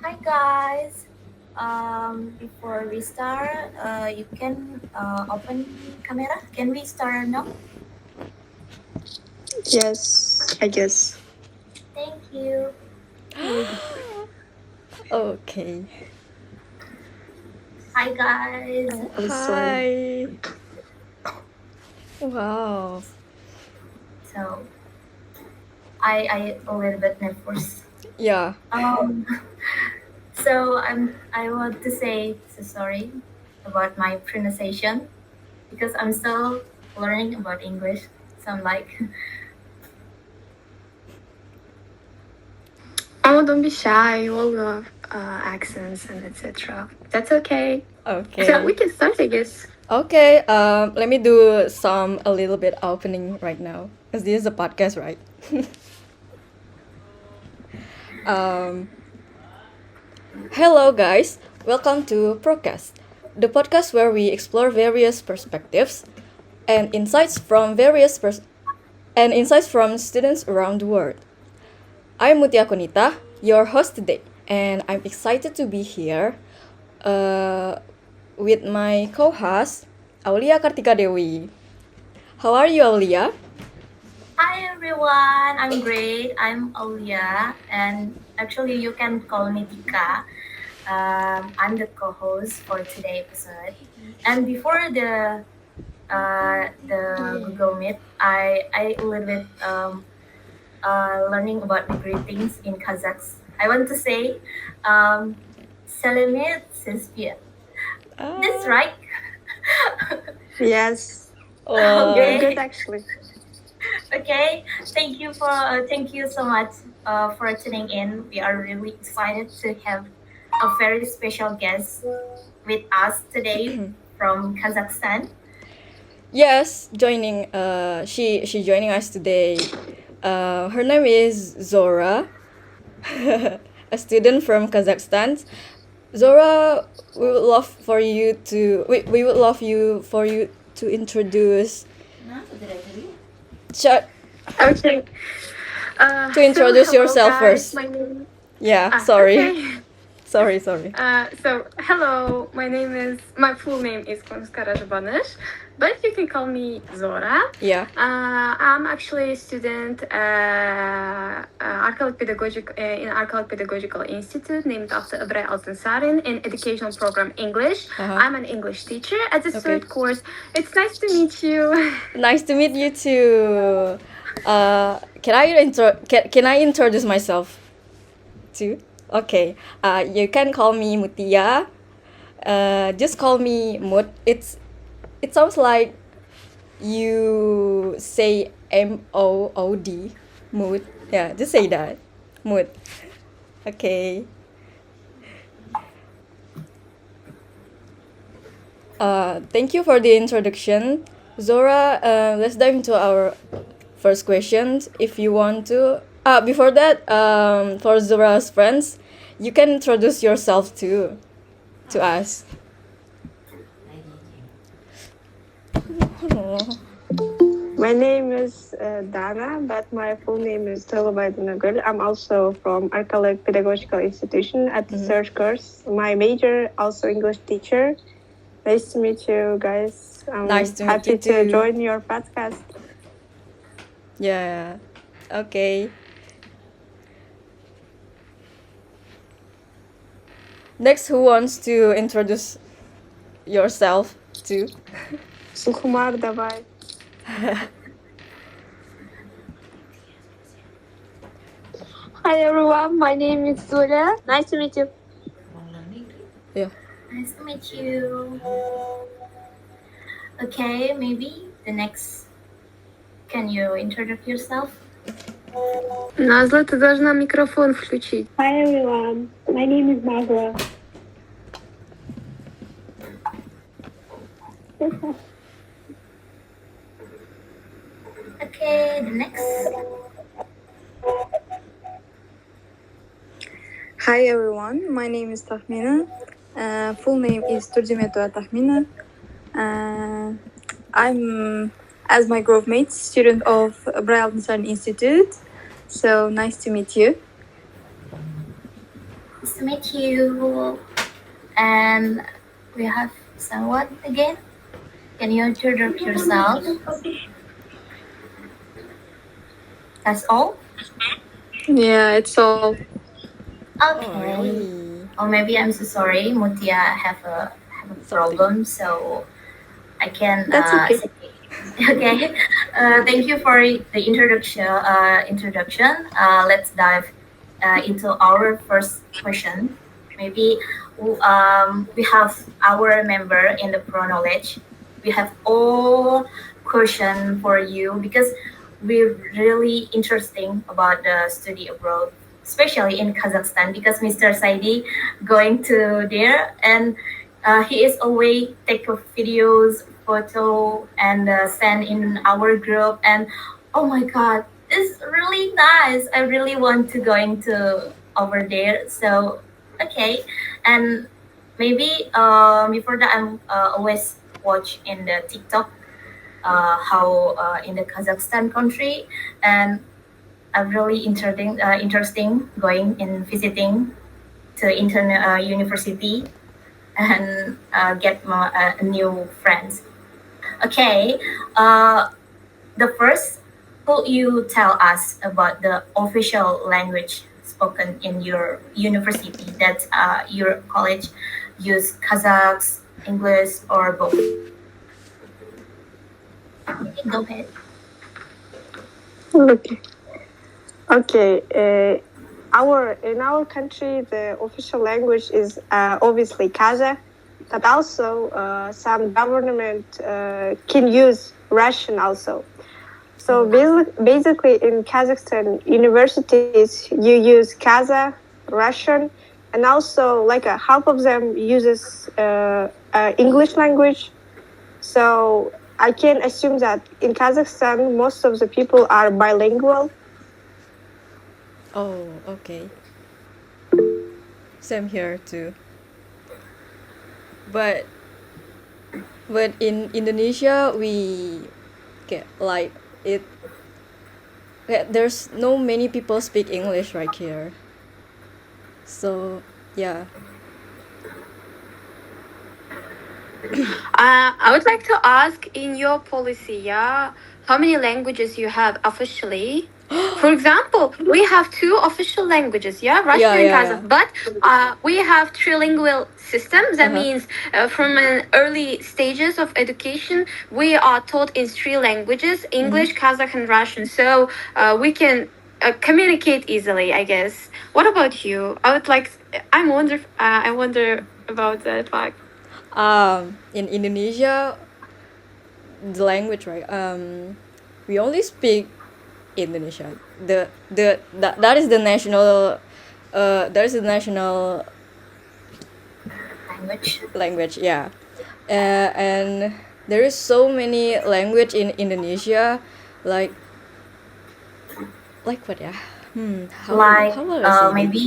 Hi guys. Before we start, you can open camera. Can we start now? Yes, I guess. Thank you. Okay. Hi guys. I'm sorry. Hi. Wow. So I a little bit nervous. Yeah. Um, I want to say so sorry about my pronunciation because I'm still learning about English. So I'm like, Oh, don't be shy. You all love accents and etc. That's okay. So we Okay. can start, I guess. Okay. Let me do a little bit opening right now, because this is a podcast, right? um. Hello, guys. Welcome to Procast, the podcast where we explore various perspectives and insights from students around the world. I'm Mutia Konita, your host today, and I'm excited to be here uh, with my co-host Aulia Kartika Dewi. How are you, Aulia? hi everyone. I'm great. I'm Alia, and actually you can call me Tika. I'm the co-host for today's episode. And before the Google Meet, I a little bit learning about the greetings in Kazakhs. I want to say, Salamit Sispia. That's Ah, right. Yes. oh, Good, Okay. actually. Okay. Thank you so much for tuning in. We are really excited to have a very special guest with us today from Kazakhstan. yes, joining. She joining us today. Her name is Zora, a student from Kazakhstan. Zora, we would love you for you to introduce sh- Okay. to So introduce hello yourself guys. first. My name. Yeah, Ah, sorry. okay. Sorry. So hello. My full name is Konskara Jabanish, but you can call me Zora. Yeah. I'm actually a student in Archeological Pedagogical Institute named after Abray Altansarin in Educational Program English. Uh-huh. I'm an English teacher at the Okay. third course. It's nice to meet you. Nice to meet you too. Can I introduce myself too? Okay. You can call me Mutia. Just call me Mut. It sounds like you say Mood. Mood. Yeah, just say that. Mood. Okay. Thank you for the introduction. Zora, let's dive into our first questions if you want to. Before that, for Zora's friends, you can introduce yourself too to us. Oh. My name is Dana, but my full name is Nagul. I'm also from Archeological Pedagogical Institution at the third course. My major, also English teacher. Nice to meet you guys. I'm Nice to meet happy you to too. join your podcast. Yeah. Okay. Next, who wants to introduce yourself too? Sukhmar, давай. Hi everyone, my name is Zulia. Nice to meet you. Yeah. Nice to meet you. Okay, maybe the next. Can you introduce yourself? Назла, ты должна микрофон включить. Hi everyone, my name is Magla. Okay, the next. Hi everyone, my name is Tahmina. Full name is Turjimetua Tahmina. I'm, as my group mate, student of Braille Institute. So nice to meet you. Nice to to meet you. And we have someone again. Can you introduce yourself? That's all? Yeah, it's all. Oh, Okay. really? Or maybe I'm so sorry, Mutia have a Something. problem, so I can That's okay. say okay. Thank you for the introduction. Let's dive into our first question. Maybe we have our member in the pro knowledge. We have all question for you because we're really interesting about the study abroad, especially in Kazakhstan because Mr. Saidi going to there and he is always take of videos, photo, and send in our group. And oh my god, it's really nice. I really want to go into over there. So okay, and maybe before that, I'm always watch in the TikTok how in the Kazakhstan country, and I'm really interesting going and visiting to internet university and get more new friends. Okay, the first, could you tell us about the official language spoken in your university that your college use Kazakhs, English, or both? Go ahead. Okay. Okay. In our country, the official language is obviously Kazakh, but also some government can use Russian also. So basically, in Kazakhstan universities, you use Kazakh, Russian, and also like half of them uses English language. So I can assume that in Kazakhstan, most of the people are bilingual. Oh, okay. Same here too. But in Indonesia we get like it. There's no many people speak English right here. So yeah. I would like to ask in your policy, yeah, how many languages you have officially? For example, we have two official languages, yeah, Russian Yeah, and yeah, Kazakh, but we have trilingual systems. That means from an early stages of education, we are taught in three languages: English, Kazakh, and Russian. So we can communicate easily, I guess. What about you? I wonder about that fact. In Indonesia, the language, right? We only speak Indonesia. That is the national. That is the national Language. language. Yeah, and there is so many language in Indonesia, like what? Yeah. Like How will I say this? maybe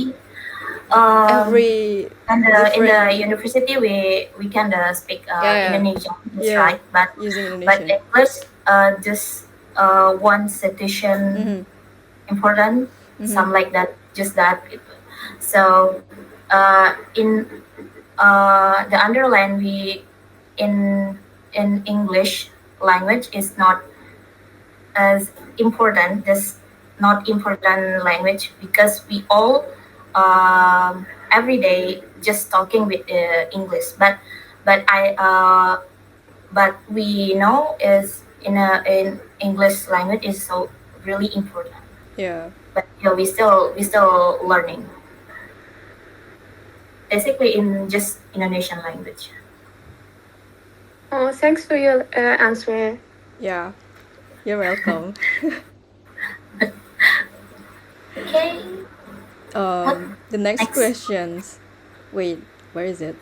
um, Every and in different. the university we can speak Yeah, Indonesian, that's yeah. right. But Using but Indonesian. English just one situation important, some like that, just that. So in the underline we in English language is not as important. This not important language because we all every day just talking with English. But I but we know is in English language is so really important. Yeah. But yeah, we still learning. Basically in just Indonesian language. Oh, thanks for your answer. Yeah. You're welcome. Okay. The next Next. questions. Wait, where is it?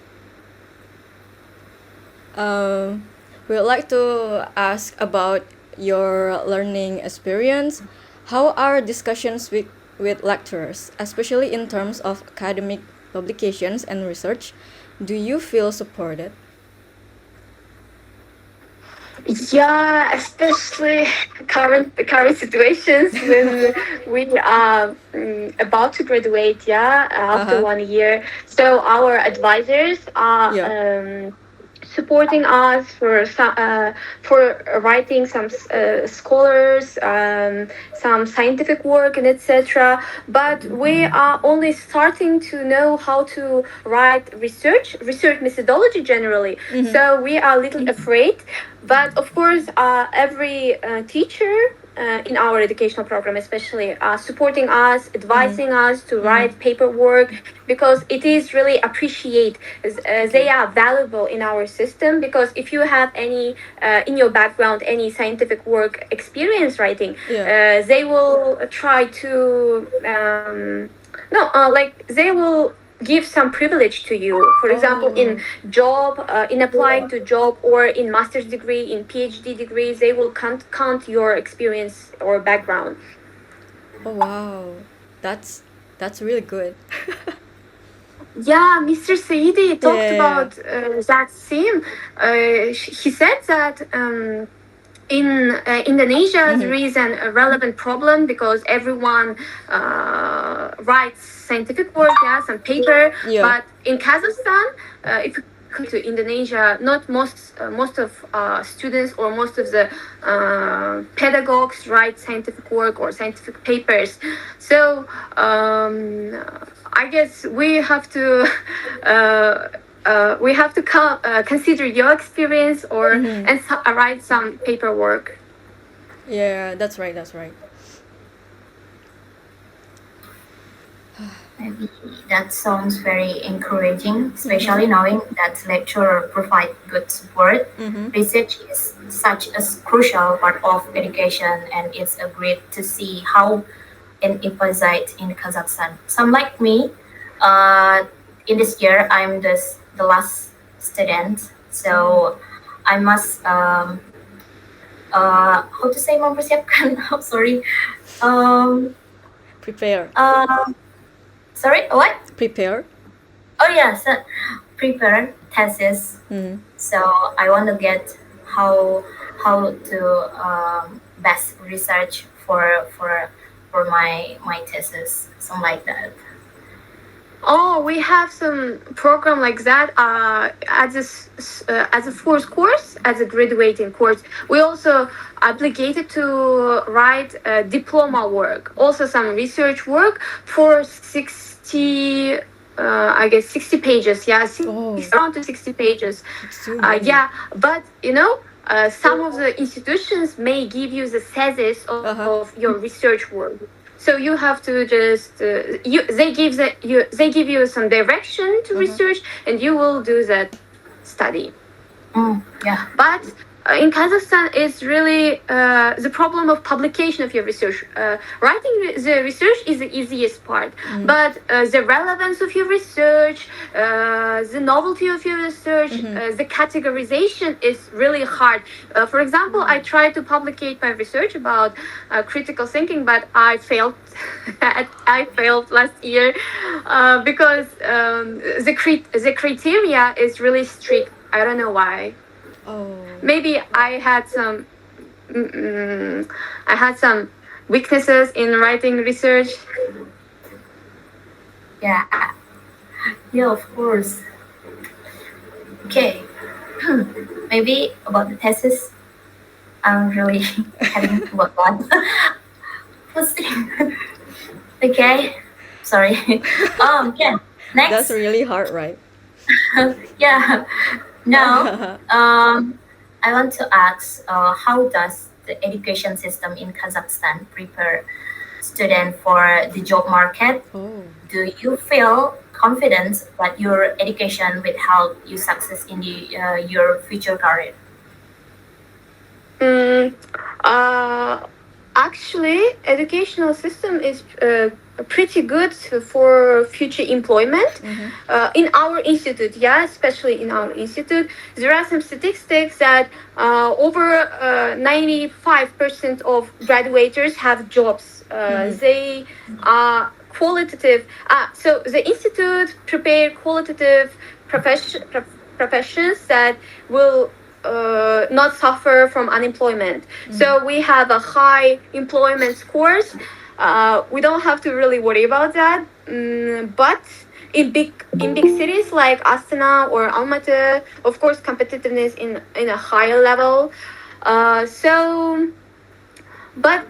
We would like to ask about your learning experience. How are discussions with lecturers, especially in terms of academic publications and research? Do you feel supported? Yeah, especially current situations when we are about to graduate, yeah, after 1 year. So our advisors are supporting us for writing some scholars, some scientific work, and etc. But we are only starting to know how to write research methodology generally. So we are a little afraid. But of course, every teacher in our educational program, especially, supporting us, advising us to write paperwork, because it is really appreciate. They are valuable in our system, because if you have any in your background any scientific work experience writing, they will try to no like they will give some privilege to you. For example, in job, in applying to job, or in master's degree, in PhD degree, they will count your experience or background. Oh wow, that's really good. Yeah, Mr. Saidi talked Yeah. about that theme. He said that in Indonesia there is a relevant problem, because everyone writes scientific work, some paper. But in Kazakhstan, if you come to Indonesia, not most of students or most of the pedagogues write scientific work or scientific papers. So I guess we have to consider your experience or and write some paperwork. Yeah, that's right. Maybe that sounds very encouraging, especially knowing that lecturer provide good support. Research is such a crucial part of education, and it's a great to see how it emphasized in Kazakhstan. Some like me, in this year I'm the last student, so I must how to say mempersiapkan. I'm sorry. Prepare. Sorry, what? Prepare. Oh yeah, so prepare thesis. So I want to get how to best research for my thesis, something like that. Oh, we have some program like that as a fourth course, as a graduating course. We also obligated to write diploma work, also some research work for 60. I guess 60 pages. Yeah, around to 60 pages. Yeah, but some of the institutions may give you the thesis of your research work. So you have to just they give you some direction to research, and you will do that study. Yeah. But in Kazakhstan, it's really the problem of publication of your research. Writing the research is the easiest part, but the relevance of your research, the novelty of your research, the categorization is really hard. For example, I tried to publicate my research about critical thinking, but I failed. I failed last year because the criteria is really strict. I don't know why. Maybe I had some weaknesses in writing research. Yeah, of course. Okay, maybe about the thesis, I'm really having to work on. Okay, sorry. Yeah. Next. That's really hard, right? Yeah. Now, I want to ask, how does the education system in Kazakhstan prepare students for the job market? Do you feel confident that your education will help you success in your future career? Actually, educational system is pretty good for future employment. In our institute, especially in our institute, there are some statistics that over 95% of graduates have jobs. They are qualitative. So the institute prepare qualitative professions that will not suffer from unemployment. So we have a high employment scores. We don't have to really worry about that. But in big cities like Astana or Almaty, of course, competitiveness in a higher level. So, but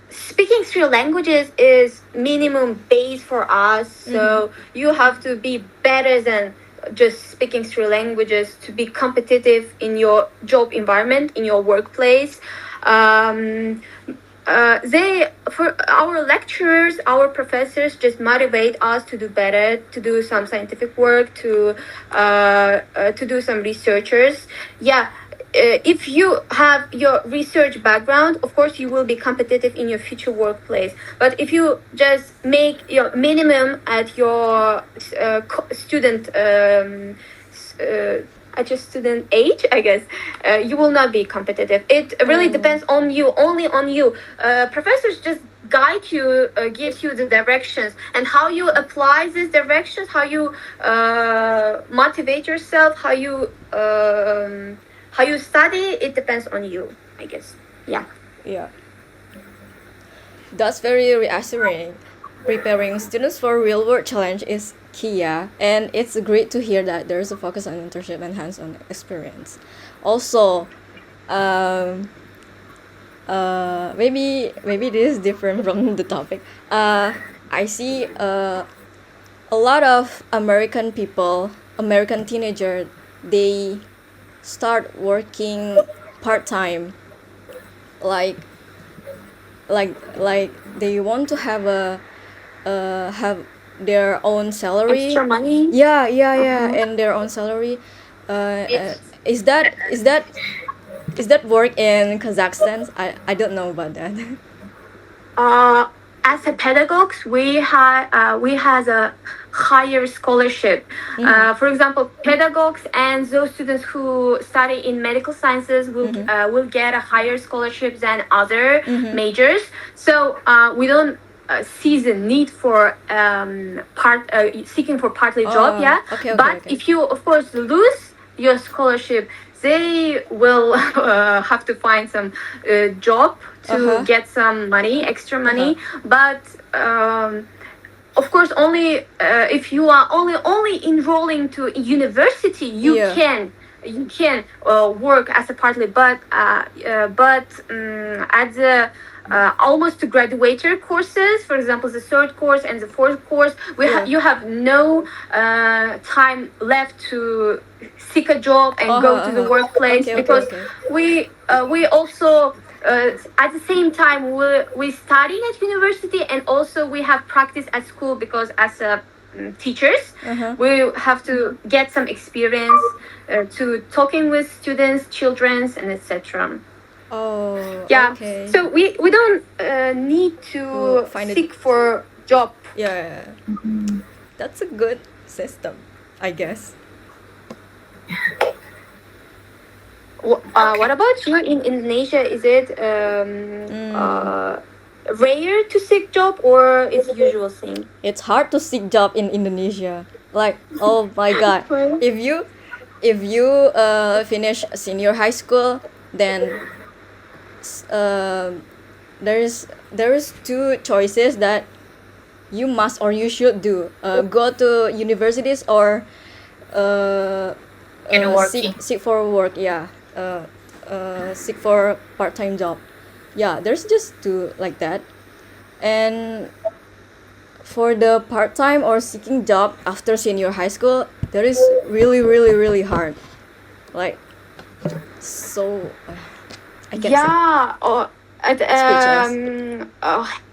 speaking three languages is minimum base for us. So you have to be better than just speaking three languages to be competitive in your job environment, in your workplace. For our lecturers, our professors just motivate us to do better, to do some scientific work, to do some researchers. If you have your research background, of course you will be competitive in your future workplace. But if you just make your minimum at your student at your student age, I guess, you will not be competitive. It really depends on you, only on you. Professors just guide you, give you the directions, and how you apply these directions, how you motivate yourself, how you study, it depends on you, I guess. Yeah. That's very reassuring. Preparing students for real world challenge is key, yeah. And it's great to hear that there's a focus on internship and hands-on experience. Also, maybe this is different from the topic. I see a lot of American people, American teenager, they start working part-time, like they want to have have their own salary. Extra money. Yeah, and their own salary. Is that work in Kazakhstan? I don't know about that. As a pedagogues, we has a higher scholarship. For example, pedagogues and those students who study in medical sciences will get a higher scholarship than other majors. So we don't see the need for seeking for partly job. But if you of course lose your scholarship, they will have to find some job to get some money, extra money. But of course, only if you are only enrolling to university, you can work as a partly. But at the almost to graduator courses, for example, the third course and the fourth course, you have no time left to seek a job and go to the workplace, because we also at the same time we study at university, and also we have practice at school, because as teachers we have to get some experience to talking with students, children, and etc. So we don't need to seek for job. That's a good system, I guess. What about you in Indonesia? Is it rare to seek job, or it's usual thing? It's hard to seek job in Indonesia. Like, oh my god, if you finish senior high school, then there is two choices that you must or you should do: go to universities or seek for work. Seek for part-time job. There's just two like that. And for the part-time or seeking job after senior high school, that is really, really, really hard. Like, so I guess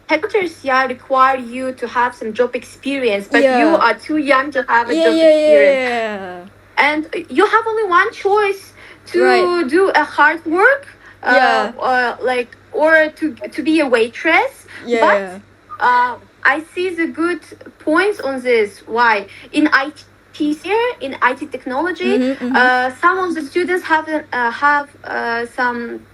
headhunters require you to have some job experience, but you are too young to have a job experience. And you have only one choice to do a hard work, or to be a waitress. But I see the good points on this. Why? In IT here, in IT technology, some of the students have some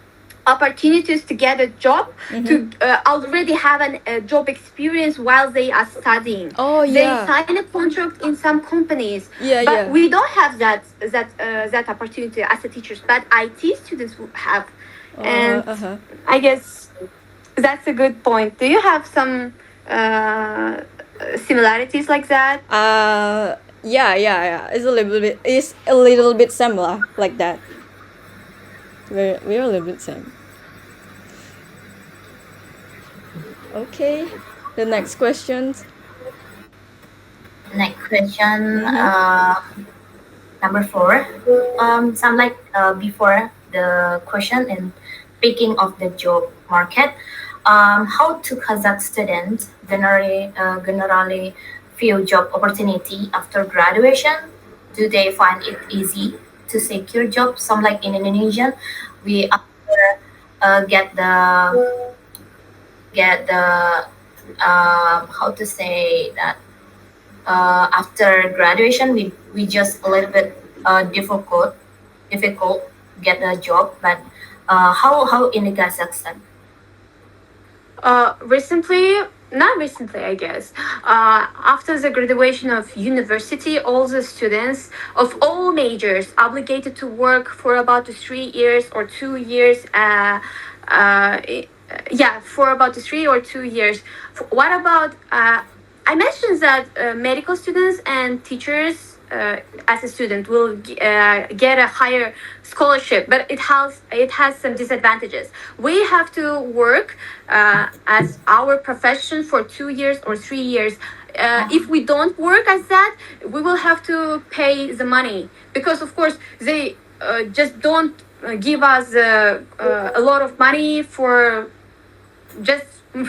opportunities to get a job, to already have a job experience while they are studying. Oh, They yeah. sign a contract in some companies, Yeah, but yeah. we don't have that opportunity as a teachers, but IT students have. And I guess that's a good point. Do you have some similarities like that? Yeah. It's a little bit similar like that. We're a little bit same. Okay. The next questions. Next question, Mm-hmm. number 4. Some like before the question and speaking of the job market, how do Kazakh students generally feel job opportunity after graduation? Do they find it easy to secure job? Some like in Indonesian, we after get the how to say that after graduation we just a little bit difficult get a job, but how in Kazakhstan? Recently, not recently, I guess. After the graduation of university, all the students of all majors obligated to work for about 3 years or 2 years. Yeah, for about 3 or 2 years. What about? I mentioned that medical students and teachers, as a student, will get a higher scholarship, but it has some disadvantages. We have to work as our profession for 2 years or 3 years. If we don't work as that, we will have to pay the money, because of course they just don't give us a lot of money for just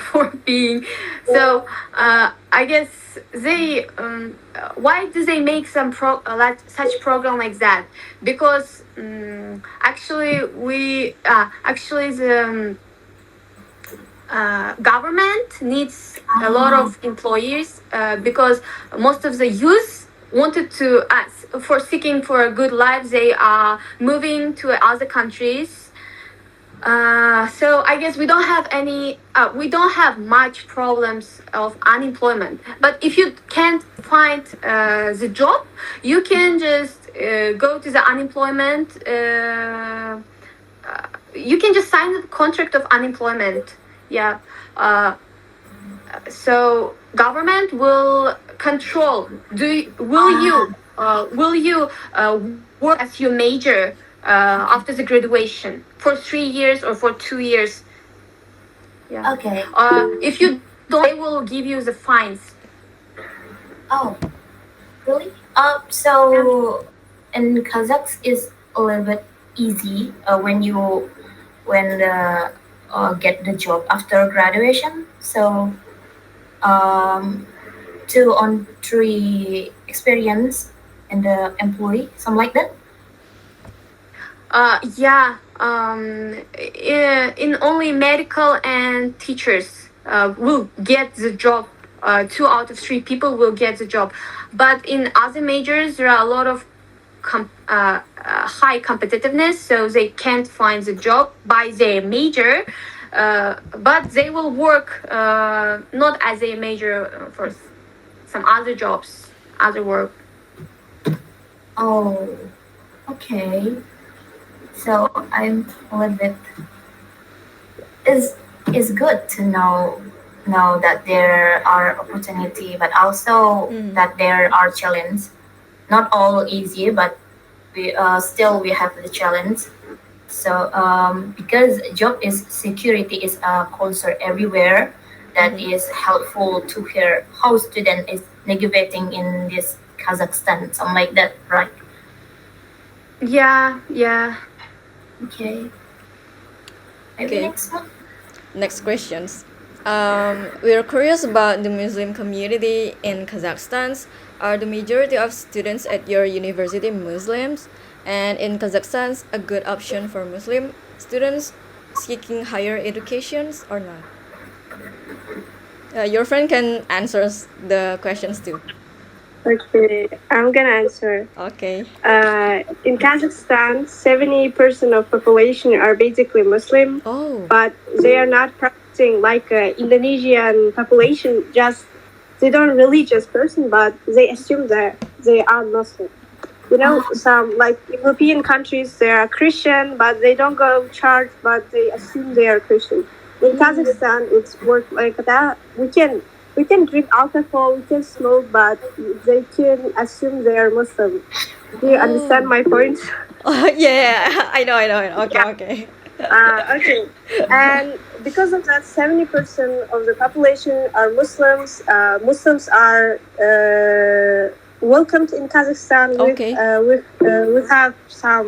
for being. So I guess they why do they make some like such program like that? Because actually we actually the government needs a lot of employees, because most of the youth wanted to for seeking for a good life, they are moving to other countries. So I guess we don't have much problems of unemployment. But if you can't find the job, you can just go to the unemployment. You can just sign a contract of unemployment. Yeah. So government will control. Will you work as your major after the graduation for 3 years or for 2 years? Yeah. Okay. If you don't, they will give you the fines. Oh, really? So in Kazakh is a little bit easy when get the job after graduation. So 2 on 3 experience in the employee, something like that. Yeah. In only medical and teachers will get the job. 2 out of 3 people will get the job, but in other majors there are a lot of high competitiveness, so they can't find the job by their major. But they will work not as a major for some other jobs, other work. Oh, okay. So I'm a little bit is good to know that there are opportunity, but also that there are challenges. Not all easy, but we have the challenge. So because job is security is a concern everywhere, that is helpful to hear how student is navigating in this Kazakhstan, something like that, right? Yeah. Okay. Maybe Okay. next one. Next questions. We're curious about the Muslim community in Kazakhstan. Are the majority of students at your university Muslims? And in Kazakhstan, a good option for Muslim students seeking higher educations or not? Your friend can answer the questions too. Okay, I'm gonna answer. Okay. In Kazakhstan, 70% of population are basically Muslim, Oh. but they are not practicing like Indonesian population. Just they don't religious person, but they assume that they are Muslim. You know, some like European countries, they are Christian, but they don't go to church, but they assume they are Christian. In Kazakhstan, it's work like that. We can drink alcohol, we can smoke, but they can assume they are Muslim. Do you understand my point? Oh, yeah, I know. Okay, Yeah. okay. Okay. And because of that, 70% of the population are Muslims. Muslims are welcomed in Kazakhstan. Okay. We have some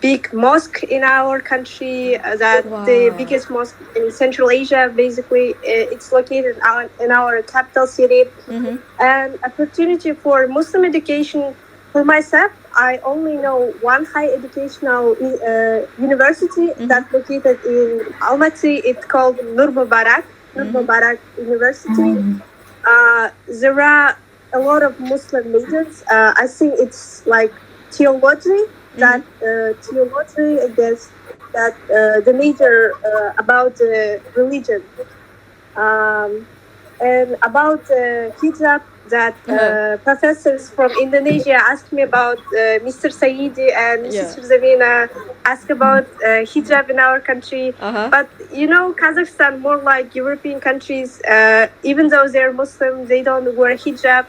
big mosque in our country. That the Wow. biggest mosque in Central Asia. Basically, it's located in our capital city. Mm-hmm. And opportunity for Muslim education. For myself, I only know one high educational university that's located in Almaty. It's called Nur Mubarak University. There are a lot of Muslim majors. I think it's like theology. That theology, I guess, that the major about religion. And about hijab, that professors from Indonesia asked me about Mr. Saidi and Mrs. Zamina asked about hijab in our country. But you know, Kazakhstan, more like European countries, even though they're Muslim, they don't wear hijab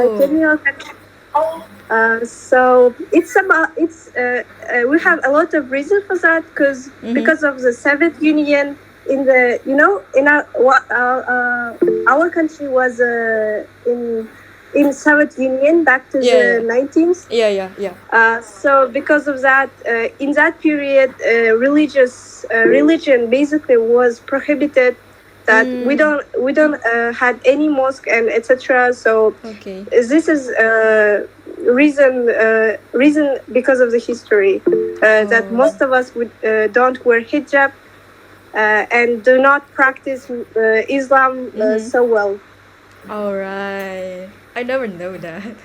like any other country. So we have a lot of reasons for that because of the Soviet Union. In the in our country was in Soviet Union back to the 19th. So because of that, in that period, religion basically was prohibited. That we don't had any mosque and etc. So this is reason because of the history that most of us don't wear hijab. And do not practice Islam so well. All right. I never know that.